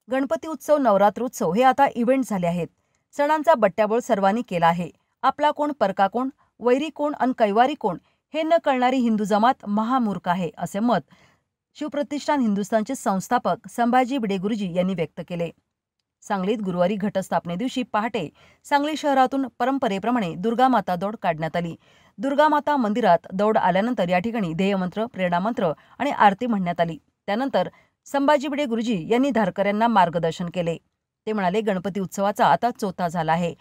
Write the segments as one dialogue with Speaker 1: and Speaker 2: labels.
Speaker 1: गणपती उत्सव, नवरात्रोत्सव हे आता इव्हेंट झाले आहेत. सणांचा बट्ट्याबोळ सर्वांनी केला आहे. आपला कोण, परका कोण, वैरी कोण अन कैवारी कोण हे न कळणारी हिंदू जमात महामूर्ख आहे, असे मत शिवप्रतिष्ठान हिंदुस्थानचे संस्थापक संभाजी भिडे गुरुजी यांनी व्यक्त केले. सांगलीत गुरुवारी घटस्थापने दिवशी पहाटे सांगली शहरातून परंपरेप्रमाणे दुर्गामाता दौड काढण्यात आली. दुर्गामाता मंदिरात दौड आल्यानंतर या ठिकाणी ध्येयमंत्र, प्रेरणामंत्र आणि आरती म्हणण्यात आली. त्यानंतर संभाजी भिडे गुरुजी यांनी धारकऱ्यांना मार्गदर्शन केले. ते म्हणाले, गणपती उत्सवाचा आता चौथा झाला आहे.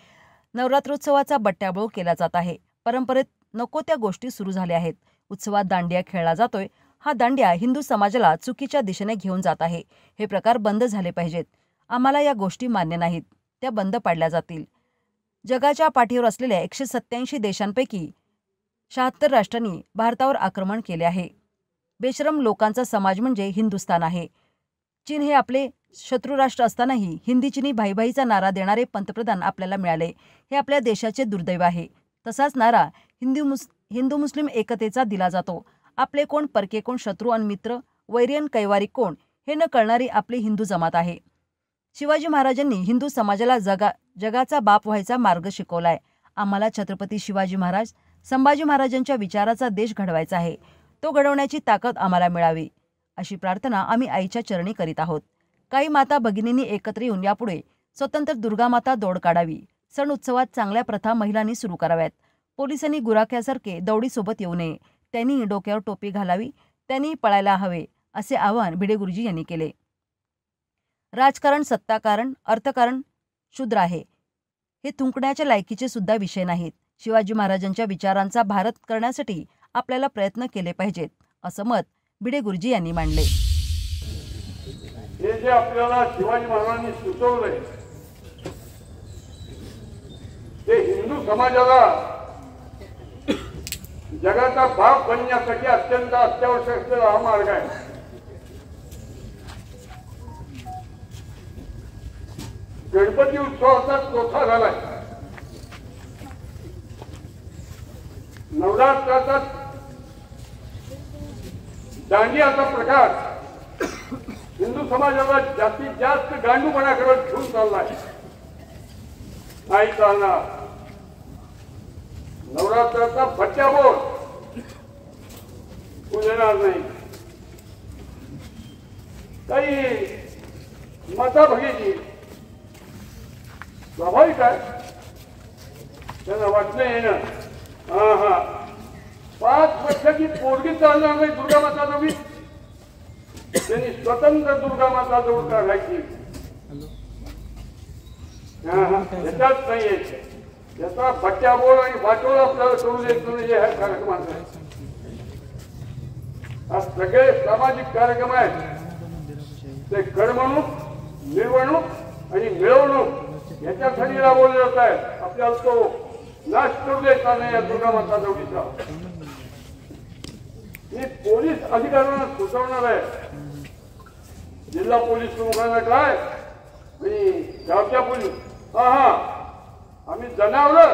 Speaker 1: नवरात्रोत्सवाचा बट्ट्याबोळ केला जात आहे. परंपरेत नको त्या गोष्टी सुरू झाल्या आहेत. उत्सवात दांडिया खेळला जातोय. हा दांडिया हिंदू समाजाला चुकीच्या दिशेने घेऊन जात आहे. हे प्रकार बंद झाले पाहिजेत. आम्हाला या गोष्टी मान्य नाहीत. त्या बंद पाडल्या जातील. जगाच्या पाठीवर असलेल्या 187 देशांपैकी 76 राष्ट्रांनी भारतावर आक्रमण केले आहे. बेशरम लोकांचा समाज म्हणजे हिंदुस्थान आहे. चीन हे आपले शत्रुराष्ट्र असतानाही हिंदी चिनी भाईभाईचा नारा देणारे पंतप्रधान आपल्याला मिळाले. हे आपल्या देशाचे दुर्दैव आहे. तसाच नारा हिंदू मुस्लिम एकतेचा दिला जातो. आपले कोण, परके कोण, शत्रू अन मित्र, वैरियन कैवारी कोण हे न कळणारी आपली हिंदू जमात आहे. शिवाजी महाराजांनी हिंदू समाजाला जगाचा बाप व्हायचा मार्ग शिकवलाय. आम्हाला छत्रपती शिवाजी महाराज, संभाजी महाराजांच्या विचाराचा देश घडवायचा आहे. तो घडवण्याची ताकद आम्हाला मिळावी, अशी प्रार्थना आम्ही आईच्या चरणी करीत आहोत. काही माता भगिनींनी एकत्र येऊन यापुढे स्वतंत्र दुर्गामाता दौड काढावी. सण उत्सवात चांगल्या प्रथा महिलांनी सुरू कराव्यात. पोलिसांनी गुराख्यासारखे दौडीसोबत येऊ नये. त्यांनी डोक्यावर टोपी घालावी. त्यांनी पळायला हवे, असे आवाहन भिडे गुरुजी यांनी केले. राजकारण, सत्ताकारण, अर्थकारण क्षुद्र आहे. हे थुंकण्याच्या लायकीचे सुद्धा विषय नाहीत. शिवाजी महाराजांच्या विचारांचा भारत करण्यासाठी आपल्याला प्रयत्न केले पाहिजेत, असं मत भिडे गुरुजी यांनी मांडले.
Speaker 2: हे जे आपल्याला शिवाजी महाराजांनी सुचवलंय ते हिंदू समाजाला जगाचा बाप बनण्यासाठी अत्यंत अत्यावश्यक असलेला हा मार्ग आहे. गणपती उत्सवाचा चौथा झालाय. नवरात्राचा दांडियाचा प्रकार हिंदू समाजाला जास्तीत जास्त गांडूपणाकडे घेऊन चाललाय. नाही चालणार. नवरात्राचा बट्ट्याबोळ येणार नाही. काही माता भगिनी स्वाभाविक आहे, त्यांना वाचणं येणं. हा 5 वर्षाची पोरगी चालणार नाही दुर्गामाता दौडी. त्यांनी स्वतंत्र दुर्गामाता दौड काढायची. याच्यात नाहीये. याचा बट्ट्याबोळ आणि वाटोळ आपल्याला करू देत नाही. ह्या कार्यक्रमाचा हा सगळे सामाजिक कार्यक्रम आहेत. ते करमणूक, मिरवणूक आणि मिळवणूक याच्यासाठी राबवले जात आहेत. आपल्याला तो नाश करू द्यायचा नाही या दुर्गामाता दौडीचा. मी पोलीस अधिकाऱ्यांना सुचवणार आहे. जिल्हा पोलीस प्रमुखांना काय आणि गावच्या पोलीस, आम्ही जनावर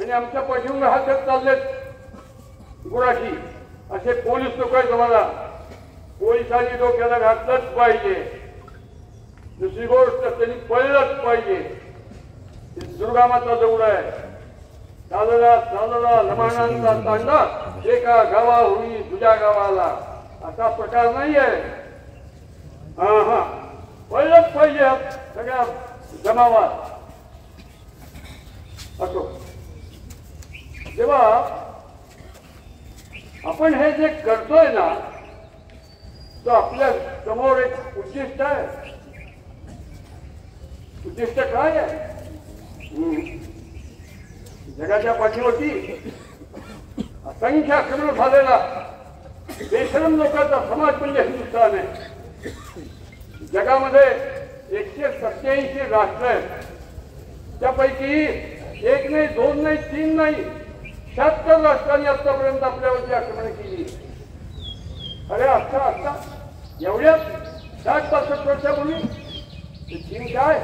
Speaker 2: आणि आमच्या पाठीवर हात चाललेत गुराखी असे पोलीस लोक आहेत. तुम्हाला पोलिसांनी डोक्याला घातलंच पाहिजे. दुसरी गोष्ट त्यांनी पळलंच पाहिजे. दुर्गामाता दौड आहे. चालला चालला लमाणांचा तांडा एका गावाहून तुझ्या गावाला असा प्रकार नाही आहे. पळलंच पाहिजे सगळ्या जमावात. असो, तेव्हा आपण हे जे करतोय ना, तो आपल्या समोर एक उद्दिष्ट आहे. उद्दिष्ट काय आहे? जगाच्या पाठीवरती असंख्य आक्रमण झालेला बेशरम लोकांचा समाज म्हणजे हिंदुस्थान आहे. जगामध्ये 187 राष्ट्र आहेत. त्यापैकी 1 नाही, 2 नाही, 3 नाही, 76 राष्ट्रांनी आतापर्यंत आपल्यावरती आक्रमण केली. अरे आता एवढ्या 60-65 वर्षापूर्वी चीन काय